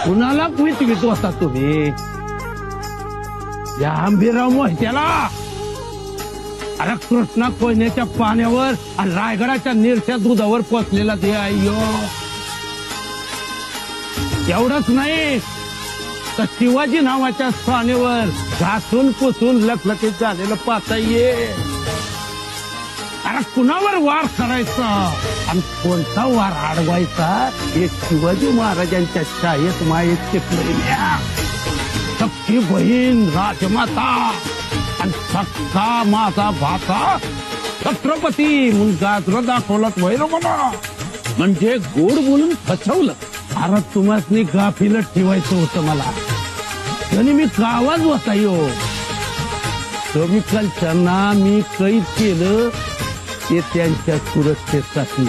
कुणाला विचवित होता तुम्ही? या आंबीराव मोहित्याला? अरे कृष्णा कोयनेच्या पाण्यावर आणि रायगडाच्या निरच्या दुधावर पोचलेला ते अय्यो. एवढंच नाही तर शिवाजी नावाच्या स्थानेवर घासून पुसून लखलखीत झालेलं पाहता ये. अरे कुणावर वार करायचा आणि कोणता वार अडवायचा हे शिवाजी महाराजांच्या शाळेत माहीत शिकलेल्या. सक्की बहीण राजमाता आणि सक्का माझा भाता छत्रपती म्हणून गाजर दाखवलं भैरवाला. म्हणजे गोड बोलून फसवलं. अरे तुम्हाला गाफीलत ठेवायचं होतं मला. आणि मी गावाच होता यो. तुम्ही कल्चरना मी कैद केलं ते त्यांच्या सुरक्षेसाठी.